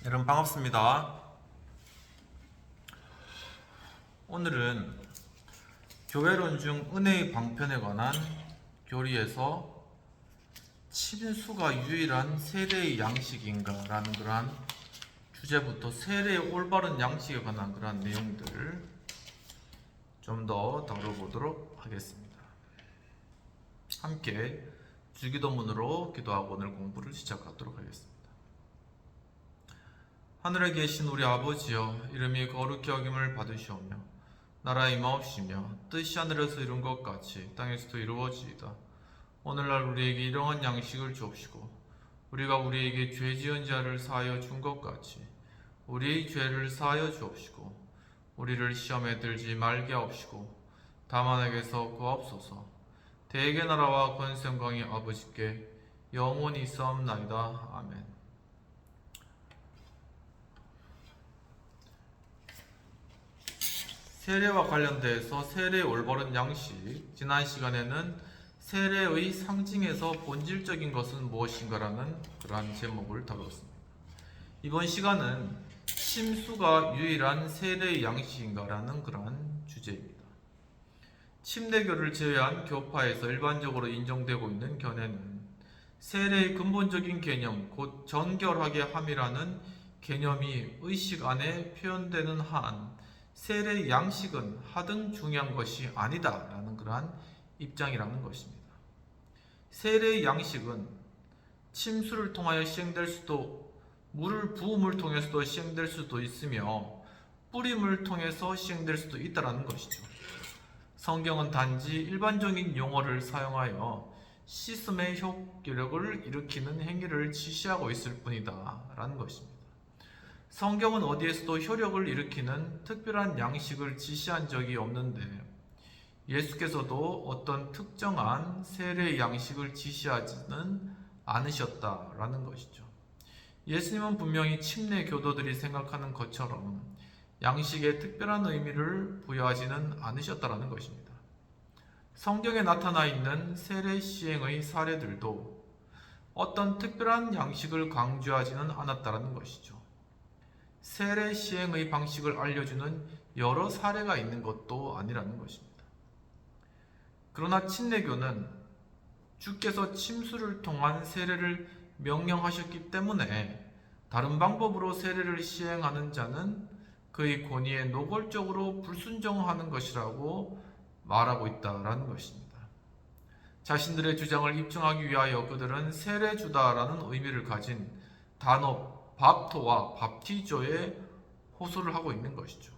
여러분 반갑습니다. 오늘은 교회론 중 은혜의 방편에 관한 교리에서 침수가 유일한 세례의 양식인가 라는 그러한 주제부터 세례의 올바른 양식에 관한 그러한 내용들을 좀 더 다뤄보도록 하겠습니다. 함께 주기도문으로 기도하고 오늘 공부를 시작하도록 하겠습니다. 하늘에 계신 우리 아버지여, 이름이 거룩히 여김을 받으시오며 나라 임하옵시며 뜻이 하늘에서 이룬 것 같이 땅에서도 이루어지이다. 오늘날 우리에게 일용할 양식을 주옵시고 우리가 우리에게 죄 지은 자를 사하여 준 것 같이 우리의 죄를 사하여 주옵시고 우리를 시험에 들지 말게 하옵시고 다만 악에서 구하옵소서. 대개 나라와 권세 영광이 아버지께 영원히 있사옵나이다. 아멘. 세례와 관련돼서 세례의 올바른 양식, 지난 시간에는 세례의 상징에서 본질적인 것은 무엇인가라는 그러한 제목을 다루었습니다. 이번 시간은 침수가 유일한 세례의 양식인가라는 그러한 주제입니다. 침례교를 제외한 교파에서 일반적으로 인정되고 있는 견해는 세례의 근본적인 개념, 곧 정결하게 함이라는 개념이 의식 안에 표현되는 한 세례의 양식은 하등 중요한 것이 아니다 라는 그러한 입장이라는 것입니다. 세례의 양식은 침수를 통하여 시행될 수도, 물을 부음을 통해서도 시행될 수도 있으며 뿌림을 통해서 시행될 수도 있다는 것이죠. 성경은 단지 일반적인 용어를 사용하여 씻음의 효력을 일으키는 행위를 지시하고 있을 뿐이다 라는 것입니다. 성경은 어디에서도 효력을 일으키는 특별한 양식을 지시한 적이 없는데 예수께서도 어떤 특정한 세례의 양식을 지시하지는 않으셨다라는 것이죠. 예수님은 분명히 침례 교도들이 생각하는 것처럼 양식에 특별한 의미를 부여하지는 않으셨다라는 것입니다. 성경에 나타나 있는 세례 시행의 사례들도 어떤 특별한 양식을 강조하지는 않았다라는 것이죠. 세례 시행의 방식을 알려주는 여러 사례가 있는 것도 아니라는 것입니다. 그러나 침례교는 주께서 침수를 통한 세례를 명령하셨기 때문에 다른 방법으로 세례를 시행하는 자는 그의 권위에 노골적으로 불순종하는 것이라고 말하고 있다라는 것입니다. 자신들의 주장을 입증하기 위하여 그들은 세례주다라는 의미를 가진 단어 밥토와 밥티조에 호소를 하고 있는 것이죠.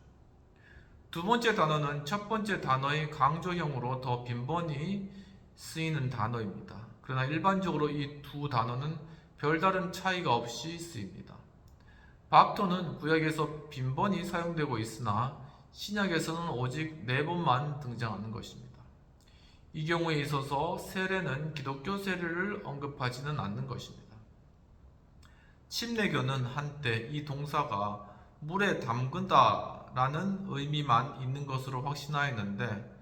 두 번째 단어는 첫 번째 단어의 강조형으로 더 빈번히 쓰이는 단어입니다. 그러나 일반적으로 이 두 단어는 별다른 차이가 없이 쓰입니다. 밥토는 구약에서 빈번히 사용되고 있으나 신약에서는 오직 4번만 등장하는 것입니다. 이 경우에 있어서 세례는 기독교 세례를 언급하지는 않는 것입니다. 침례교는 한때 이 동사가 물에 담근다 라는 의미만 있는 것으로 확신하였는데,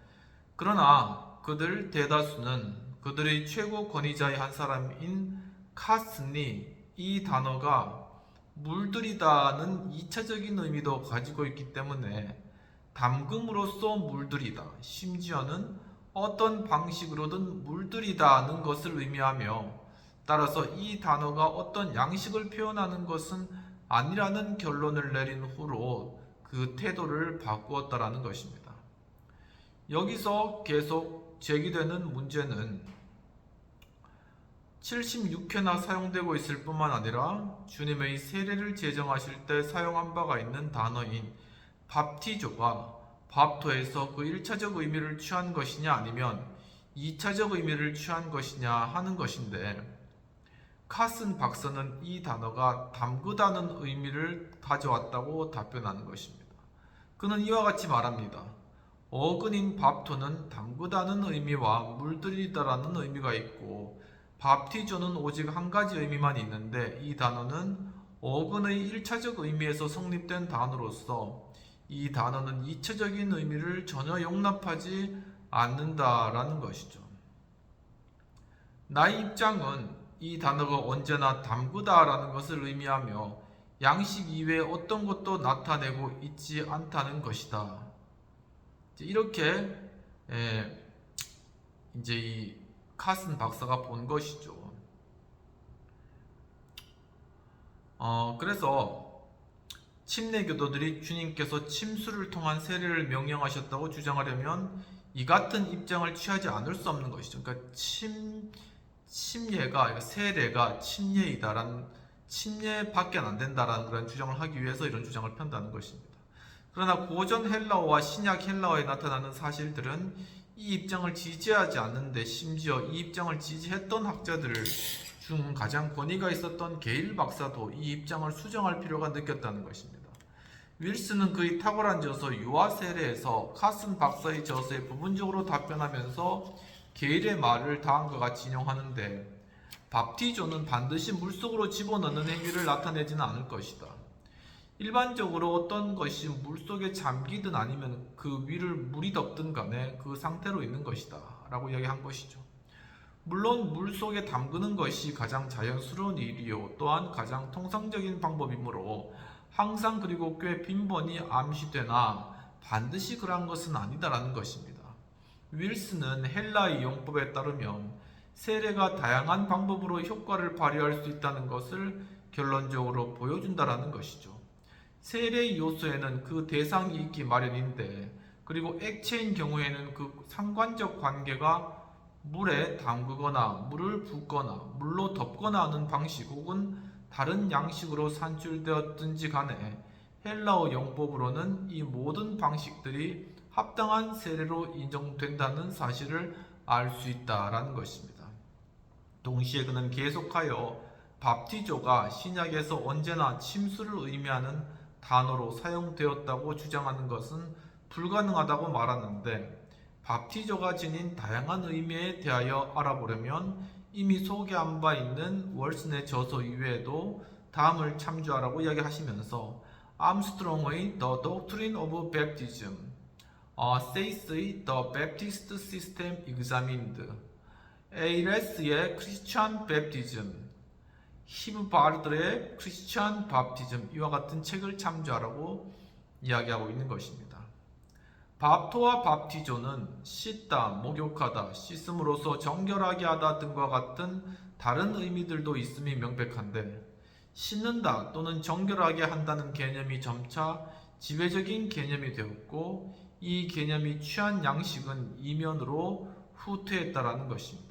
그러나 그들 대다수는 그들의 최고 권위자의 한 사람인 카슨이 이 단어가 물들이다는 2차적인 의미도 가지고 있기 때문에 담금으로써 물들이다, 심지어는 어떤 방식으로든 물들이다는 것을 의미하며, 따라서 이 단어가 어떤 양식을 표현하는 것은 아니라는 결론을 내린 후로 그 태도를 바꾸었다라는 것입니다. 여기서 계속 제기되는 문제는 76회나 사용되고 있을 뿐만 아니라 주님의 세례를 제정하실 때 사용한 바가 있는 단어인 밥티조가 밥토에서 그 1차적 의미를 취한 것이냐 아니면 2차적 의미를 취한 것이냐 하는 것인데, 카슨 박사는 이 단어가 담그다는 의미를 가져왔다고 답변하는 것입니다. 그는 이와 같이 말합니다. 어근인 밥토는 담그다는 의미와 물들이다라는 의미가 있고 밥티조는 오직 한 가지 의미만 있는데, 이 단어는 어근의 1차적 의미에서 성립된 단어로서 이 단어는 2차적인 의미를 전혀 용납하지 않는다라는 것이죠. 나의 입장은 이 단어가 언제나 담그다라는 것을 의미하며 양식 이외에 어떤 것도 나타내고 있지 않다는 것이다. 이렇게 이제 이 카슨 박사가 본 것이죠. 그래서 침례교도들이 주님께서 침수를 통한 세례를 명령하셨다고 주장하려면 이 같은 입장을 취하지 않을 수 없는 것이죠. 그러니까 침례가 세례가 침례이다라는 침례밖에 안 된다라는 그런 주장을 하기 위해서 이런 주장을 편다는 것입니다. 그러나 고전 헬라어와 신약 헬라어에 나타나는 사실들은 이 입장을 지지하지 않는데 심지어 이 입장을 지지했던 학자들 중 가장 권위가 있었던 게일 박사도 이 입장을 수정할 필요가 느꼈다는 것입니다. 윌슨은 그의 탁월한 저서 유아 세례에서 카슨 박사의 저서에 부분적으로 답변하면서 게일의 말을 다음과 같이 인용하는데 밥티조는 반드시 물속으로 집어넣는 행위를 나타내지는 않을 것이다. 일반적으로 어떤 것이 물속에 잠기든 아니면 그 위를 물이 덮든 간에 그 상태로 있는 것이다 라고 이야기한 것이죠. 물론 물속에 담그는 것이 가장 자연스러운 일이요 또한 가장 통상적인 방법이므로 항상 그리고 꽤 빈번히 암시되나 반드시 그러한 것은 아니다라는 것입니다. 윌슨은 헬라의 용법에 따르면 세례가 다양한 방법으로 효과를 발휘할 수 있다는 것을 결론적으로 보여준다라는 것이죠. 세례의 요소에는 그 대상이 있기 마련인데 그리고 액체인 경우에는 그 상관적 관계가 물에 담그거나 물을 붓거나 물로 덮거나 하는 방식 혹은 다른 양식으로 산출되었든지 간에 헬라어 용법으로는 이 모든 방식들이 합당한 세례로 인정된다는 사실을 알 수 있다라는 것입니다. 동시에 그는 계속하여 밥티조가 신약에서 언제나 침수를 의미하는 단어로 사용되었다고 주장하는 것은 불가능하다고 말하는데 밥티조가 지닌 다양한 의미에 대하여 알아보려면 이미 소개한 바 있는 월슨의 저서 이외에도 다음을 참조하라고 이야기하시면서 암스트롱의 The Doctrine of Baptism, 세이스의 The Baptist System Examined, 에이레스의 Christian Baptism, 히브바르들의 크리스찬 밥티즘 이와 같은 책을 참조하라고 이야기하고 있는 것입니다. 밥토와 밥티조는 씻다, 목욕하다, 씻음으로써 정결하게 하다 등과 같은 다른 의미들도 있음이 명백한데 씻는다 또는 정결하게 한다는 개념이 점차 지배적인 개념이 되었고 이 개념이 취한 양식은 이면으로 후퇴했다라는 것입니다.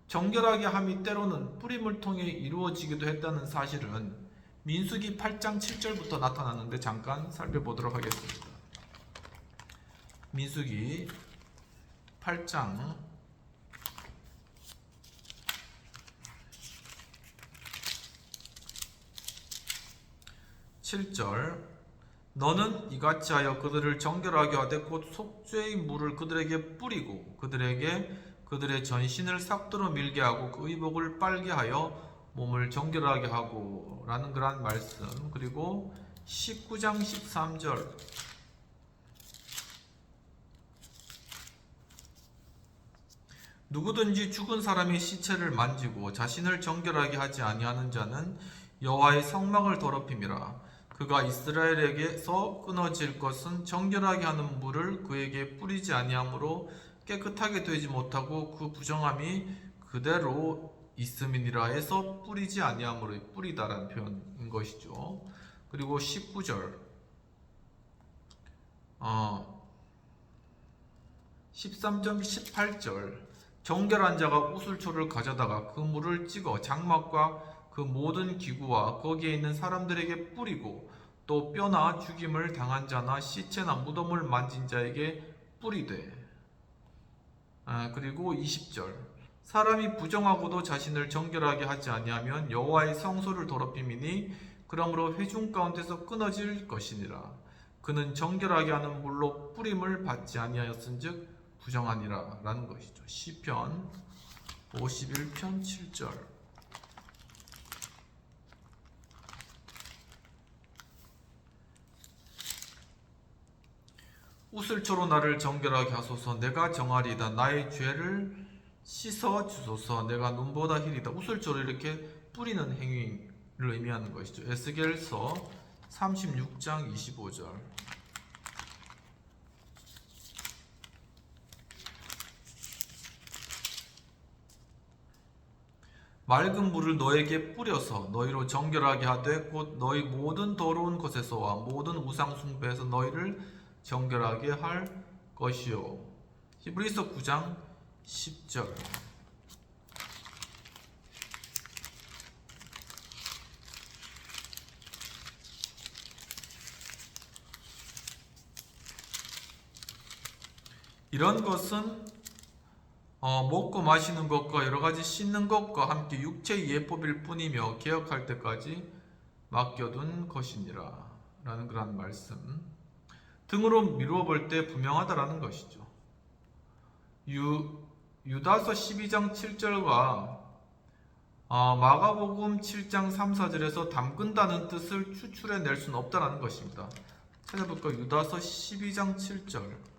정결하게 함이 때로는 뿌림을 통해 이루어지기도 했다는 사실은 민수기 8장 7절부터 나타나는데 잠깐 살펴보도록 하겠습니다. 민수기 8장 7절 너는 이같이 하여 그들을 정결하게 하되 곧 속죄의 물을 그들에게 뿌리고 그들의 전신을 삭도로 밀게 하고 그 의복을 빨게 하여 몸을 정결하게 하고 라는 그런 말씀. 그리고 19장 13절 누구든지 죽은 사람의 시체를 만지고 자신을 정결하게 하지 아니하는 자는 여호와의 성막을 더럽힘이라. 그가 이스라엘에게서 끊어질 것은 정결하게 하는 물을 그에게 뿌리지 아니하므로 깨끗하게 되지 못하고 그 부정함이 그대로 있음이니라 해서 뿌리지 아니하므로 뿌리다라는 표현인 것이죠. 그리고 19절 13점 18절 정결한 자가 우슬초를 가져다가 그 물을 찍어 장막과 그 모든 기구와 거기에 있는 사람들에게 뿌리고 또 뼈나 죽임을 당한 자나 시체나 무덤을 만진 자에게 뿌리되 그리고 20절 사람이 부정하고도 자신을 정결하게 하지 아니하면 여호와의 성소를 더럽힘이니 그러므로 회중 가운데서 끊어질 것이니라. 그는 정결하게 하는 물로 뿌림을 받지 아니하였은즉 부정하니라 라는 것이죠. 시편 51편 7절 우슬초로 나를 정결하게 하소서. 내가 정하리이다. 나의 죄를 씻어 주소서. 내가 눈보다 희리다. 우슬초로 이렇게 뿌리는 행위 의미하는 것이죠. 에스겔서 36장 25절. 맑은 물을 너에게 뿌려서 너희로 정결하게 하되 곧 너희 모든 더러운 것에서와 모든 우상 숭배에서 너희를 정결하게 할 것이요. 히브리서 9장 10절. 이런 것은 먹고 마시는 것과 여러 가지 씻는 것과 함께 육체의 예법일 뿐이며 개혁할 때까지 맡겨둔 것이니라 라는 그런 말씀. 등으로 미루어 볼 때 분명하다라는 것이죠. 유다서 12장 7절과 마가복음 7장 3, 4절에서 담근다는 뜻을 추출해낼 수는 없다라는 것입니다. 찾아볼까요? 유다서 12장 7절.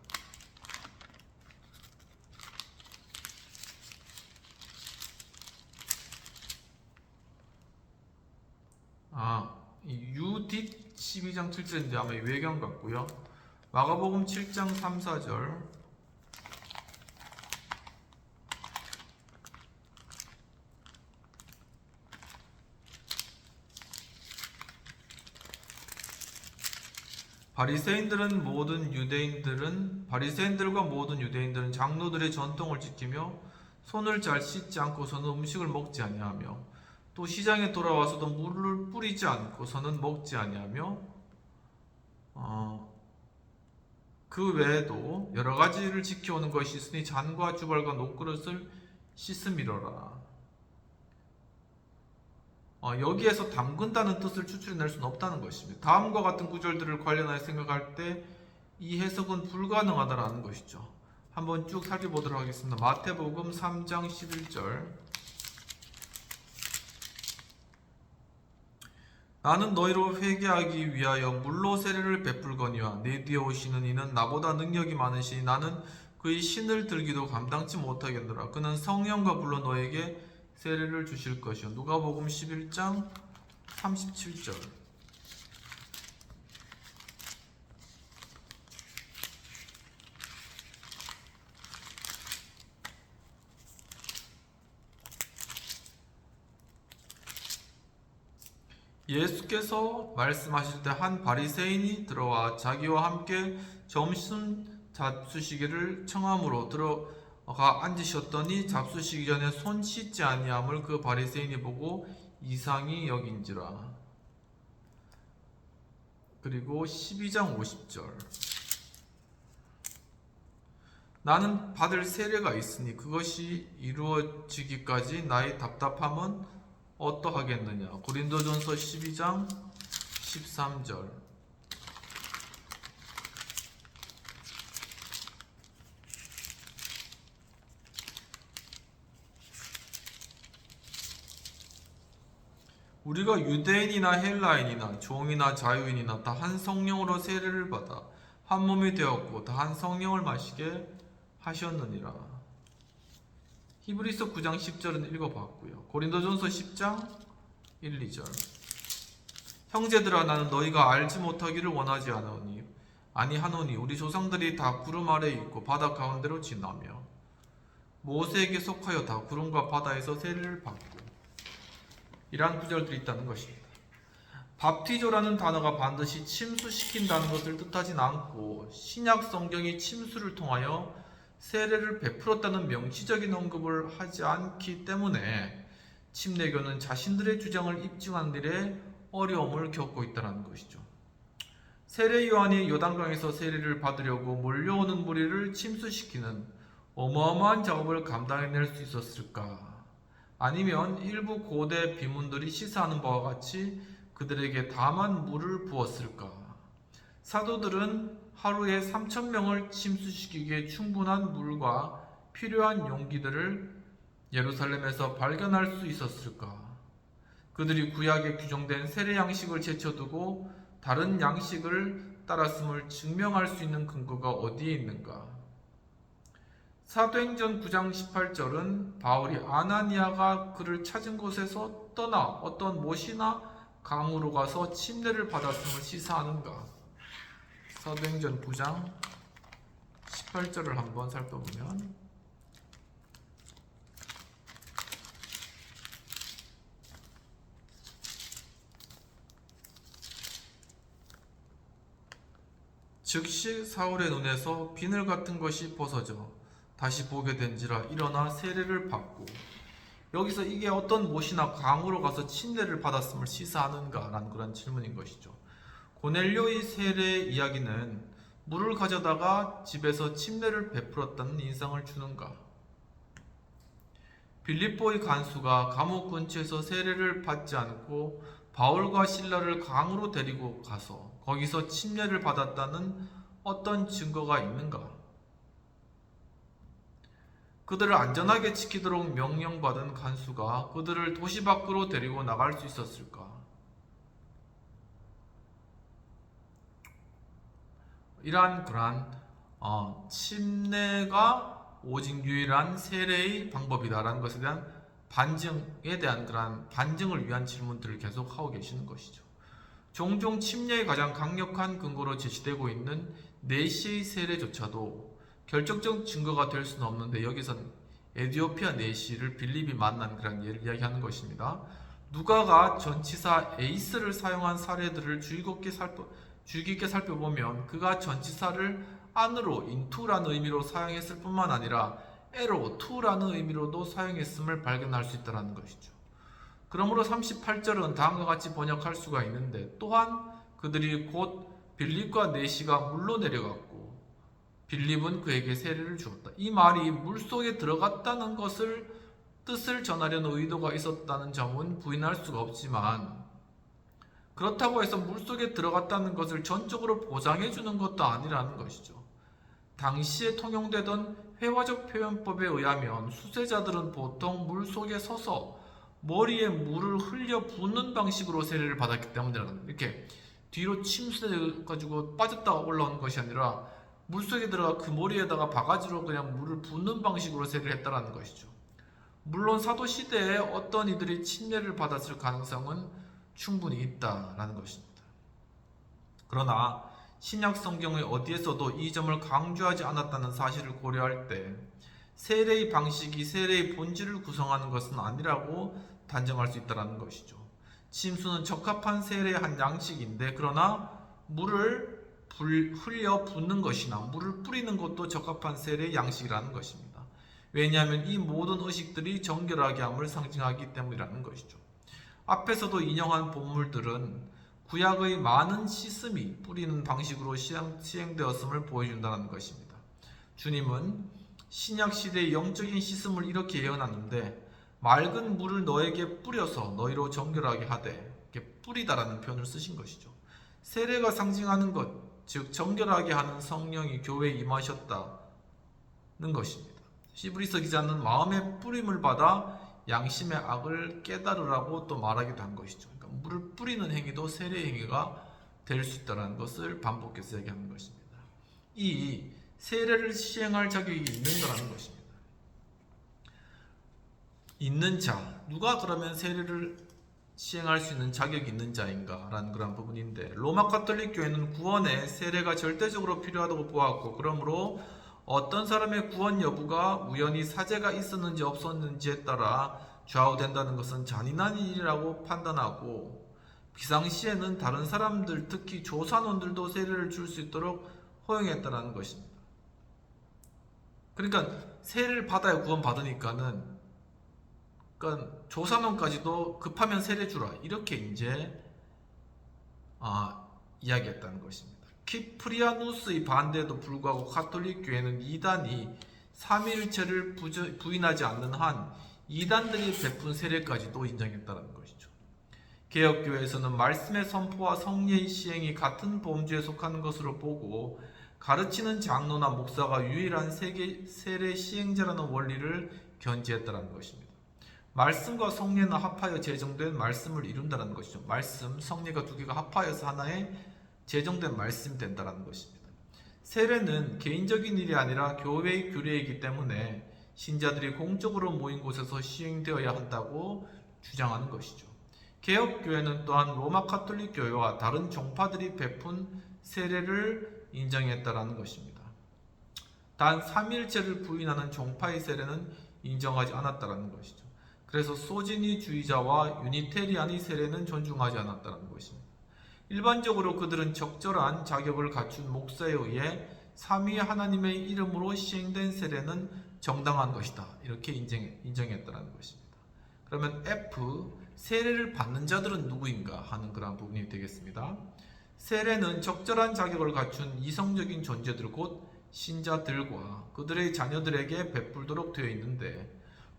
유딧 12장 7절인데 아마 외경 같고요. 마가복음 7장 3, 4절. 바리새인들과 모든 유대인들은 장로들의 전통을 지키며 손을 잘 씻지 않고서는 음식을 먹지 아니하며 또 시장에 돌아와서도 물을 뿌리지 않고서는 먹지 아니하며 그 외에도 여러 가지를 지켜오는 것이 있으니 잔과 주발과 녹그릇을 씻음이로라. 여기에서 담근다는 뜻을 추출해낼 수는 없다는 것입니다. 다음과 같은 구절들을 관련하여 생각할 때 이 해석은 불가능하다라는 것이죠. 한번 쭉 살펴보도록 하겠습니다. 마태복음 3장 11절. 나는 너희로 회개하기 위하여 물로 세례를 베풀거니와 내 뒤에 오시는 이는 나보다 능력이 많으시니 나는 그의 신을 들기도 감당치 못하겠노라. 그는 성령과 불로 너에게 세례를 주실 것이요. 누가복음 11장 37절. 예수께서 말씀하실 때 한 바리새인이 들어와 자기와 함께 점심 잡수시기를 청함으로 들어가 앉으셨더니 잡수시기 전에 손 씻지 아니함을 그 바리새인이 보고 이상히 여긴지라. 그리고 12장 50절. 나는 받을 세례가 있으니 그것이 이루어지기까지 나의 답답함은 어떠하겠느냐. 고린도전서 12장 13절. 우리가 유대인이나 헬라인이나 종이나 자유인이나 다 한 성령으로 세례를 받아 한 몸이 되었고 다 한 성령을 마시게 하셨느니라. 히브리서 9장 10절은 읽어봤고요. 고린도전서 10장 1, 2절. 형제들아 나는 너희가 알지 못하기를 원하지 아니하노니 우리 조상들이 다 구름 아래에 있고 바다 가운데로 지나며 모세에게 속하여 다 구름과 바다에서 세례를 받고 이러한 구절들이 있다는 것입니다. 밥티조라는 단어가 반드시 침수시킨다는 것을 뜻하진 않고 신약 성경이 침수를 통하여 세례를 베풀었다는 명시적인 언급을 하지 않기 때문에 침례교는 자신들의 주장을 입증하는 일에 어려움을 겪고 있다는 것이죠. 세례 요한이 요단강에서 세례를 받으려고 몰려오는 무리를 침수시키는 어마어마한 작업을 감당해낼 수 있었을까? 아니면 일부 고대 비문들이 시사하는 바와 같이 그들에게 다만 물을 부었을까? 사도들은 하루에 3,000명을 침수시키기에 충분한 물과 필요한 용기들을 예루살렘에서 발견할 수 있었을까? 그들이 구약에 규정된 세례 양식을 제쳐두고 다른 양식을 따랐음을 증명할 수 있는 근거가 어디에 있는가? 사도행전 9장 18절은 바울이 아나니아가 그를 찾은 곳에서 떠나 어떤 못이나 강으로 가서 침례를 받았음을 시사하는가? 사도행전 9장 18절을 한번 살펴보면 즉시 사울의 눈에서 비늘 같은 것이 벗어져 다시 보게 된지라 일어나 세례를 받고, 여기서 이게 어떤 못이나 강으로 가서 침례를 받았음을 시사하는가라는 그런 질문인 것이죠. 고넬료의 세례 이야기는 물을 가져다가 집에서 침례를 베풀었다는 인상을 주는가? 빌립보의 간수가 감옥 근처에서 세례를 받지 않고 바울과 실라를 강으로 데리고 가서 거기서 침례를 받았다는 어떤 증거가 있는가? 그들을 안전하게 지키도록 명령받은 간수가 그들을 도시 밖으로 데리고 나갈 수 있었을까? 이러한 그러한 침례가 오직 유일한 세례의 방법이다라는 것에 대한 반증에 대한 그러한 반증을 위한 질문들을 계속 하고 계시는 것이죠. 종종 침례의 가장 강력한 근거로 제시되고 있는 내시의 세례조차도 결정적 증거가 될 수는 없는데, 여기서는 에티오피아 내시를 빌립이 만난 그런 예를 이야기하는 것입니다. 누가가 전치사 에이스를 사용한 사례들을 주의 깊게 살펴보면 그가 전치사를 안으로 into라는 의미로 사용했을 뿐만 아니라 에로 to라는 의미로도 사용했음을 발견할 수 있다는 것이죠. 그러므로 38절은 다음과 같이 번역할 수가 있는데, 또한 그들이 곧 빌립과 내시가 물로 내려갔고 빌립은 그에게 세례를 주었다. 이 말이 물속에 들어갔다는 뜻을 전하려는 의도가 있었다는 점은 부인할 수가 없지만, 그렇다고 해서 물속에 들어갔다는 것을 전적으로 보장해 주는 것도 아니라는 것이죠. 당시에 통용되던 회화적 표현법에 의하면 수세자들은 보통 물속에 서서 머리에 물을 흘려 붓는 방식으로 세례를 받았기 때문이라는, 이렇게 뒤로 침수해가지고 빠졌다가 올라오는 것이 아니라 물속에 들어가 그 머리에다가 바가지로 그냥 물을 붓는 방식으로 세례를 했다는 것이죠. 물론 사도 시대에 어떤 이들이 침례를 받았을 가능성은 충분히 있다라는 것입니다. 그러나 신약 성경의 어디에서도 이 점을 강조하지 않았다는 사실을 고려할 때 세례의 방식이 세례의 본질을 구성하는 것은 아니라고 단정할 수 있다는 것이죠. 침수는 적합한 세례의 한 양식인데, 그러나 물을 흘려 붓는 것이나 물을 뿌리는 것도 적합한 세례의 양식이라는 것입니다. 왜냐하면 이 모든 의식들이 정결하게 함을 상징하기 때문이라는 것이죠. 앞에서도 인용한 본물들은 구약의 많은 씻음이 뿌리는 방식으로 시행되었음을 보여준다는 것입니다. 주님은 신약 시대의 영적인 씻음을 이렇게 예언하는데, 맑은 물을 너에게 뿌려서 너희로 정결하게 하되, 이렇게 뿌리다라는 표현을 쓰신 것이죠. 세례가 상징하는 것, 즉 정결하게 하는 성령이 교회에 임하셨다는 것입니다. 히브리서 기자는 마음의 뿌림을 받아 양심의 악을 깨달으라고 또 말하기도 한 것이죠. 그러니까 물을 뿌리는 행위도 세례 행위가 될 수 있다는 것을 반복해서 얘기하는 것입니다. 이 세례를 시행할 자격이 있는가라는 것입니다. 있는 자, 누가 그러면 세례를 시행할 수 있는 자격이 있는 자인가라는 그런 부분인데, 로마 가톨릭 교회는 구원에 세례가 절대적으로 필요하다고 보았고, 그러므로 어떤 사람의 구원 여부가 우연히 사죄가 있었는지 없었는지에 따라 좌우된다는 것은 잔인한 일이라고 판단하고, 비상시에는 다른 사람들, 특히 조산원들도 세례를 줄 수 있도록 허용했다는 것입니다. 그러니까 세례를 받아야 구원 받으니까는, 그러니까 조산원까지도 급하면 세례 주라, 이렇게 이제 이야기했다는 것입니다. 키프리아누스의 반대에도 불구하고 가톨릭 교회는 이단이 삼위일체를 부인하지 않는 한 이단들이 베푼 세례까지도 인정했다는 것이죠. 개혁교회에서는 말씀의 선포와 성례의 시행이 같은 범주에 속하는 것으로 보고, 가르치는 장로나 목사가 유일한 세례 시행자라는 원리를 견지했다는 것입니다. 말씀과 성례는 합하여 제정된 말씀을 이룬다는 것이죠. 말씀, 성례가 두 개가 합하여서 하나의 제정된 말씀이 된다는 것입니다. 세례는 개인적인 일이 아니라 교회의 규례이기 때문에 신자들이 공적으로 모인 곳에서 시행되어야 한다고 주장하는 것이죠. 개혁교회는 또한 로마 카톨릭 교회와 다른 종파들이 베푼 세례를 인정했다라는 것입니다. 단 삼위일체를 부인하는 종파의 세례는 인정하지 않았다라는 것이죠. 그래서 소진이주의자와 유니테리안의 세례는 존중하지 않았다는 것입니다. 일반적으로 그들은 적절한 자격을 갖춘 목사에 의해 삼위 하나님의 이름으로 시행된 세례는 정당한 것이다. 이렇게 인정했다는 것입니다. 그러면 F, 세례를 받는 자들은 누구인가 하는 그런 부분이 되겠습니다. 세례는 적절한 자격을 갖춘 이성적인 존재들 곧 신자들과 그들의 자녀들에게 베풀도록 되어 있는데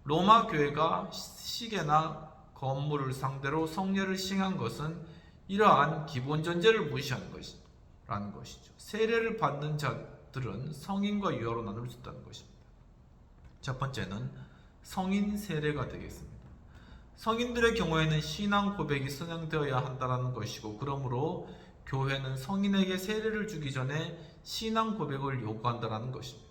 로마 교회가 시계나 건물을 상대로 성례를 시행한 것은 이러한 기본 전제를 무시하는 것이라는 것이죠. 세례를 받는 자들은 성인과 유아로 나눌 수 있다는 것입니다. 첫 번째는 성인 세례가 되겠습니다. 성인들의 경우에는 신앙 고백이 선행되어야 한다는 것이고 그러므로 교회는 성인에게 세례를 주기 전에 신앙 고백을 요구한다는 것입니다.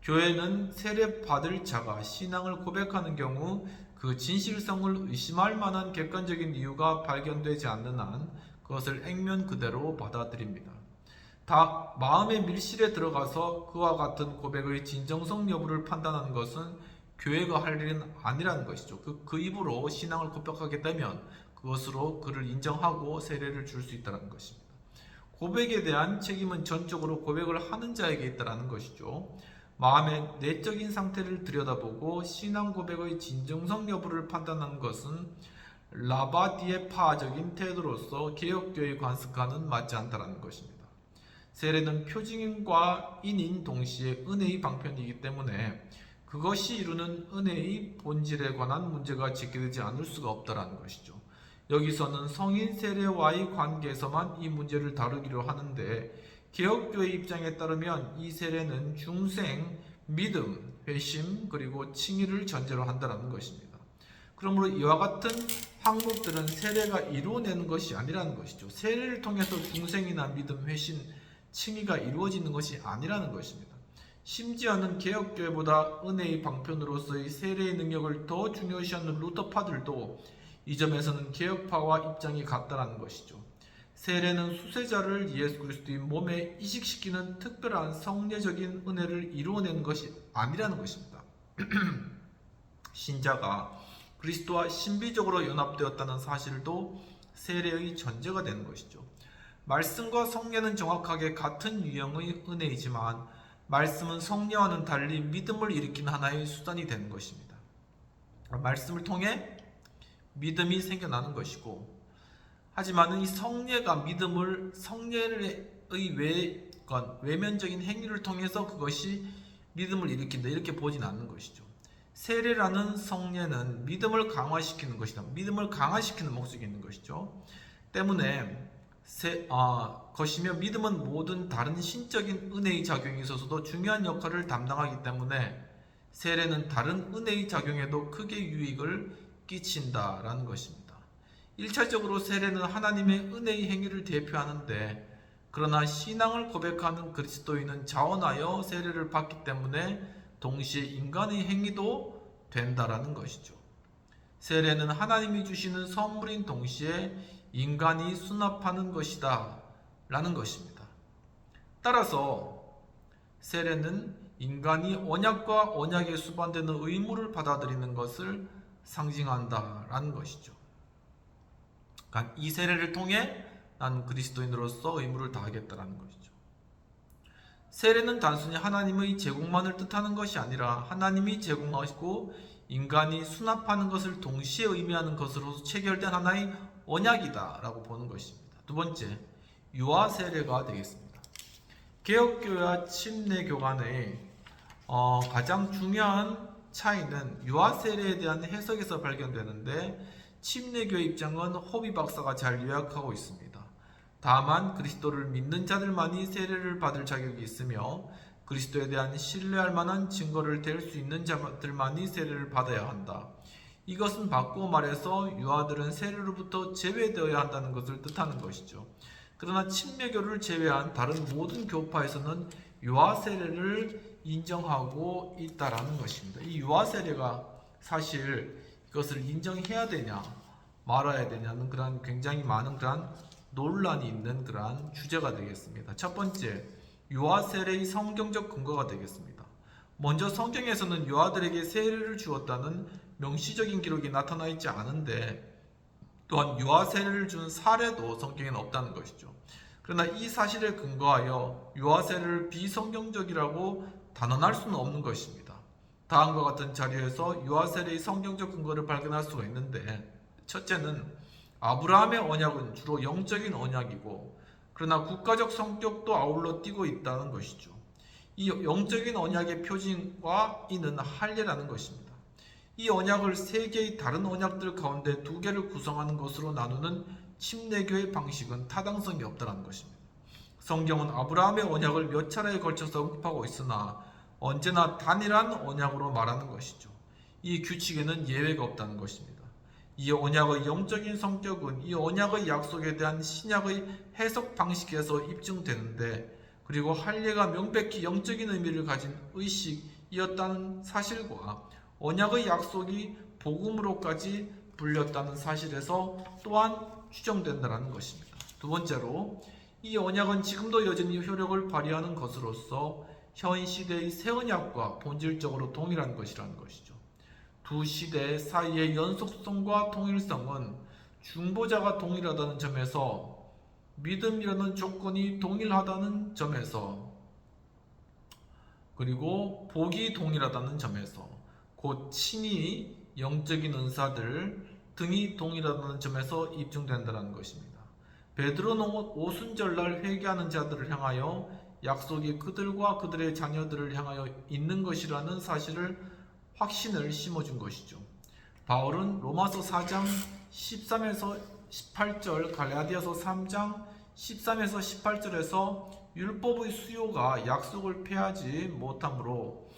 교회는 세례 받을 자가 신앙을 고백하는 경우 그 진실성을 의심할 만한 객관적인 이유가 발견되지 않는 한 그것을 액면 그대로 받아들입니다. 다 마음의 밀실에 들어가서 그와 같은 고백의 진정성 여부를 판단하는 것은 교회가 할 일은 아니라는 것이죠. 그 입으로 신앙을 고백하게 되면 그것으로 그를 인정하고 세례를 줄 수 있다는 것입니다. 고백에 대한 책임은 전적으로 고백을 하는 자에게 있다는 것이죠. 마음의 내적인 상태를 들여다보고 신앙 고백의 진정성 여부를 판단하는 것은 라바디에파적인 태도로서 개혁교의 관습과는 맞지 않다는 것입니다. 세례는 표징과 인인 동시에 은혜의 방편이기 때문에 그것이 이루는 은혜의 본질에 관한 문제가 제기되지 않을 수가 없다는 것이죠. 여기서는 성인 세례와의 관계에서만 이 문제를 다루기로 하는데 개혁교의 입장에 따르면 이 세례는 중생, 믿음, 회심, 그리고 칭의를 전제로 한다는 것입니다. 그러므로 이와 같은 항목들은 세례가 이루어내는 것이 아니라는 것이죠. 세례를 통해서 중생이나 믿음, 회심, 칭의가 이루어지는 것이 아니라는 것입니다. 심지어는 개혁교회보다 은혜의 방편으로서의 세례의 능력을 더 중요시하는 루터파들도 이 점에서는 개혁파와 입장이 같다는 것이죠. 세례는 수세자를 예수 그리스도의 몸에 이식시키는 특별한 성례적인 은혜를 이루어내는 것이 아니라는 것입니다. 신자가 그리스도와 신비적으로 연합되었다는 사실도 세례의 전제가 되는 것이죠. 말씀과 성례는 정확하게 같은 유형의 은혜이지만 말씀은 성례와는 달리 믿음을 일으키는 하나의 수단이 되는 것입니다. 말씀을 통해 믿음이 생겨나는 것이고 하지만 이 성례가 성례의 외면적인 행위를 통해서 그것이 믿음을 일으킨다 이렇게 보진 않는 것이죠. 세례라는 성례는 믿음을 강화시키는 것이다. 믿음을 강화시키는 목적이 있는 것이죠. 때문에 것이며 믿음은 모든 다른 신적인 은혜의 작용에 있어서도 중요한 역할을 담당하기 때문에 세례는 다른 은혜의 작용에도 크게 유익을 끼친다라는 것입니다. 1차적으로 세례는 하나님의 은혜의 행위를 대표하는데 그러나 신앙을 고백하는 그리스도인은 자원하여 세례를 받기 때문에 동시에 인간의 행위도 된다라는 것이죠. 세례는 하나님이 주시는 선물인 동시에 인간이 수납하는 것이다 라는 것입니다. 따라서 세례는 인간이 언약과 언약에 수반되는 의무를 받아들이는 것을 상징한다 라는 것이죠. 그러니까 이 세례를 통해 난 그리스도인으로서 의무를 다하겠다라는 것이죠. 세례는 단순히 하나님의 제공만을 뜻하는 것이 아니라 하나님이 제공하시고 인간이 수납하는 것을 동시에 의미하는 것으로서 체결된 하나의 언약이다 라고 보는 것입니다. 두 번째, 유아 세례가 되겠습니다. 개혁교회와 침례교 간의 가장 중요한 차이는 유아 세례에 대한 해석에서 발견되는데 침례교의 입장은 호비 박사가 잘 요약하고 있습니다. 다만 그리스도를 믿는 자들만이 세례를 받을 자격이 있으며 그리스도에 대한 신뢰할 만한 증거를 댈 수 있는 자들만이 세례를 받아야 한다. 이것은 바꾸어 말해서 유아들은 세례로부터 제외되어야 한다는 것을 뜻하는 것이죠. 그러나 침례교를 제외한 다른 모든 교파에서는 유아 세례를 인정하고 있다라는 것입니다. 이 유아 세례가 사실 이것을 인정해야 되냐 말아야 되냐는 그런 굉장히 많은 그런 논란이 있는 그런 주제가 되겠습니다. 첫 번째, 유아 세례의 성경적 근거가 되겠습니다. 먼저 성경에서는 유아들에게 세례를 주었다는 명시적인 기록이 나타나 있지 않은데 또한 유아 세례를 준 사례도 성경에는 없다는 것이죠. 그러나 이 사실에 근거하여 유아 세례를 비성경적이라고 단언할 수는 없는 것입니다. 다음과 같은 자료에서 유아 세례의 성경적 근거를 발견할 수가 있는데, 첫째는 아브라함의 언약은 주로 영적인 언약이고 그러나 국가적 성격도 아울러 띠고 있다는 것이죠. 이 영적인 언약의 표징과 이는 할례라는 것입니다. 이 언약을 세 개의 다른 언약들 가운데 두 개를 구성하는 것으로 나누는 침례교의 방식은 타당성이 없다는 것입니다. 성경은 아브라함의 언약을 몇 차례에 걸쳐서 언급하고 있으나 언제나 단일한 언약으로 말하는 것이죠. 이 규칙에는 예외가 없다는 것입니다. 이 언약의 영적인 성격은 이 언약의 약속에 대한 신약의 해석 방식에서 입증되는데, 그리고 할례가 명백히 영적인 의미를 가진 의식이었다는 사실과 언약의 약속이 복음으로까지 불렸다는 사실에서 또한 추정된다는 것입니다. 두 번째로, 이 언약은 지금도 여전히 효력을 발휘하는 것으로서 현 시대의 새 언약과 본질적으로 동일한 것이라는 것이죠. 두 시대 사이의 연속성과 통일성은 중보자가 동일하다는 점에서, 믿음이라는 조건이 동일하다는 점에서, 그리고 복이 동일하다는 점에서, 곧 친히 영적인 은사들 등이 동일하다는 점에서 입증된다는 것입니다. 베드로는 오순절날 회개하는 자들을 향하여 약속이 그들과 그들의 자녀들을 향하여 있는 것이라는 확신을 심어준 것이죠. 바울은 로마서 4장 13에서 18절, 갈라디아서 3장 13에서 18절에서 율법의 수요가 약속을 폐하지 못하므로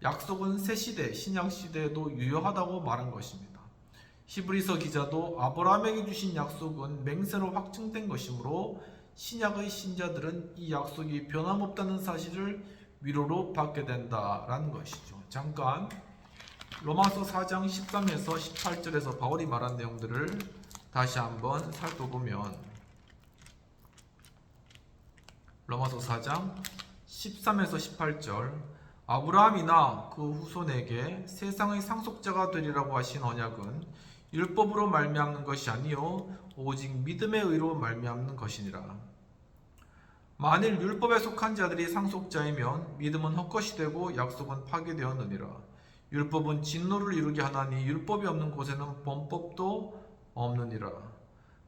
약속은 새 시대, 신약 시대에도 유효하다고 말한 것입니다. 히브리서 기자도 아브라함에게 주신 약속은 맹세로 확증된 것이므로 신약의 신자들은 이 약속이 변함없다는 사실을 위로로 받게 된다라는 것이죠. 잠깐 로마서 4장 13에서 18절에서 바울이 말한 내용들을 다시 한번 살펴보면, 로마서 4장 13에서 18절, 아브라함이나 그 후손에게 세상의 상속자가 되리라고 하신 언약은 율법으로 말미암는 것이 아니요 오직 믿음의 의로 말미암는 것이니라. 만일 율법에 속한 자들이 상속자이면 믿음은 헛것이 되고 약속은 파기되었느니라. 율법은 진노를 이루게 하나니 율법이 없는 곳에는 범법도 없느니라.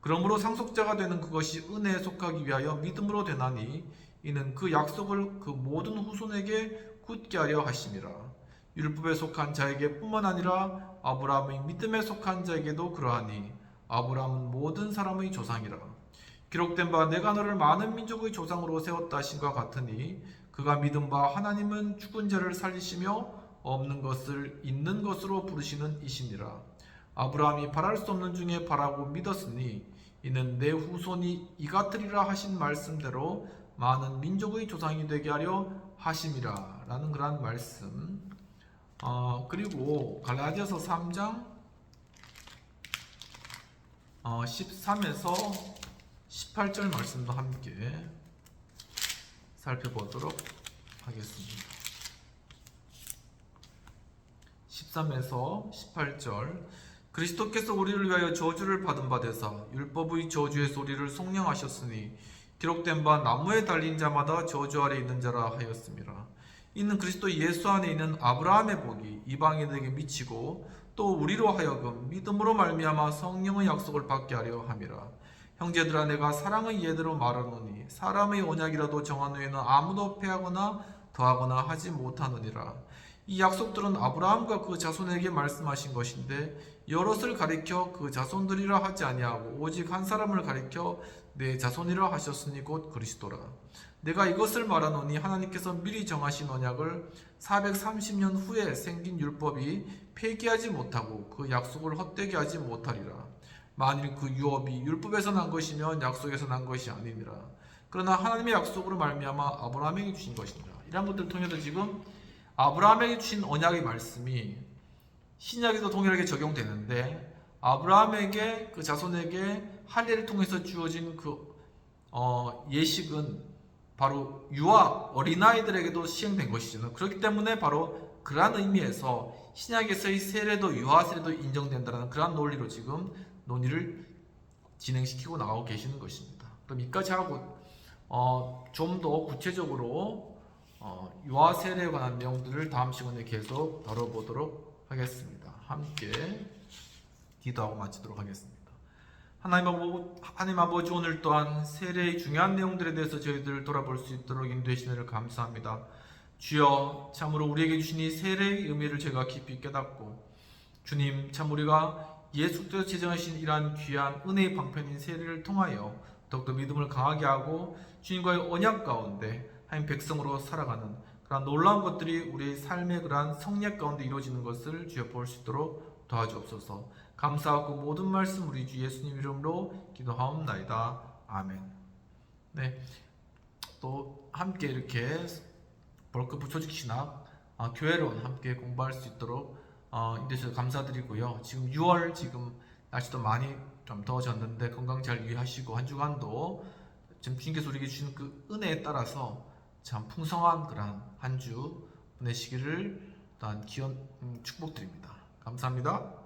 그러므로 상속자가 되는 그것이 은혜에 속하기 위하여 믿음으로 되나니 이는 그 약속을 그 모든 후손에게 굳게 하려 하심이라. 율법에 속한 자에게 뿐만 아니라 아브라함의 믿음에 속한 자에게도 그러하니 아브라함은 모든 사람의 조상이라. 기록된 바 내가 너를 많은 민족의 조상으로 세웠다 하신과 같으니 그가 믿은 바 하나님은 죽은 자를 살리시며 없는 것을 있는 것으로 부르시는 이시니라. 아브라함이 바랄 수 없는 중에 바라고 믿었으니 이는 내 후손이 이같으리라 하신 말씀대로 많은 민족의 조상이 되게 하려 하심이라 라는 그러한 말씀. 그리고 갈라디아서 3장 13에서 18절 말씀도 함께 살펴보도록 하겠습니다. 13에서 18절, 그리스도께서 우리를 위하여 저주를 받은 바 되사 율법의 저주에서 우리를 속량하셨으니 기록된 바 나무에 달린 자마다 저주 아래 있는 자라 하였습니다. 이는 그리스도 예수 안에 있는 아브라함의 복이 이방인에게 미치고 또 우리로 하여금 믿음으로 말미암아 성령의 약속을 받게 하려 함이라. 형제들아, 내가 사랑의 예대로 말하노니 사람의 언약이라도 정한 후에는 아무도 폐하거나 더하거나 하지 못하느니라. 이 약속들은 아브라함과 그 자손에게 말씀하신 것인데 여럿을 가리켜 그 자손들이라 하지 아니하고 오직 한 사람을 가리켜 내 자손이라 하셨으니 곧 그리스도라. 내가 이것을 말하노니 하나님께서 미리 정하신 언약을 430년 후에 생긴 율법이 폐기하지 못하고 그 약속을 헛되게 하지 못하리라. 만일 그 유업이 율법에서 난 것이면 약속에서 난 것이 아니니라. 그러나 하나님의 약속으로 말미암아 아브라함에게 주신 것이니라. 이런 것들을 통해서 지금 아브라함에게 주신 언약의 말씀이 신약에도 동일하게 적용되는데 아브라함에게 그 자손에게 할례를 통해서 주어진 그 예식은 바로 유아 어린아이들에게도 시행된 것이죠. 그렇기 때문에 바로 그러한 의미에서 신약에서의 세례도 유아 세례도 인정된다는 그러한 논리로 지금 논의를 진행시키고 나가고 계시는 것입니다. 그럼 이까지 하고 좀 더 구체적으로 유아 세례에 관한 내용들을 다음 시간에 계속 다뤄보도록 하겠습니다. 함께 기도하고 마치도록 하겠습니다. 하나님 아버지, 오늘 또한 세례의 중요한 내용들에 대해서 저희들 돌아볼 수 있도록 인도해주신 은혜를 감사합니다. 주여, 참으로 우리에게 주신 이 세례의 의미를 제가 깊이 깨닫고, 주님, 참 우리가 예수께서 제정하신 이러한 귀한 은혜의 방편인 세례를 통하여 더욱더 믿음을 강하게 하고 주님과의 언약 가운데 하나님 백성으로 살아가는 그러한 놀라운 것들이 우리의 삶의 그러한 성례 가운데 이루어지는 것을 주여 볼 수 있도록 도와주옵소서. 감사하고 모든 말씀 우리 주 예수님 이름으로 기도하옵나이다. 아멘. 네, 또 함께 이렇게 벌크부 조직신학 교회론 함께 공부할 수 있도록 인도해주셔서 감사드리고요. 지금 6월 지금 날씨도 많이 좀 더워졌는데 건강 잘 유의하시고 한 주간도 지금 주님께서 우리에게 주신 그 은혜에 따라서 참 풍성한 그런 한 주 보내시기를 또한 기원 축복드립니다. 감사합니다.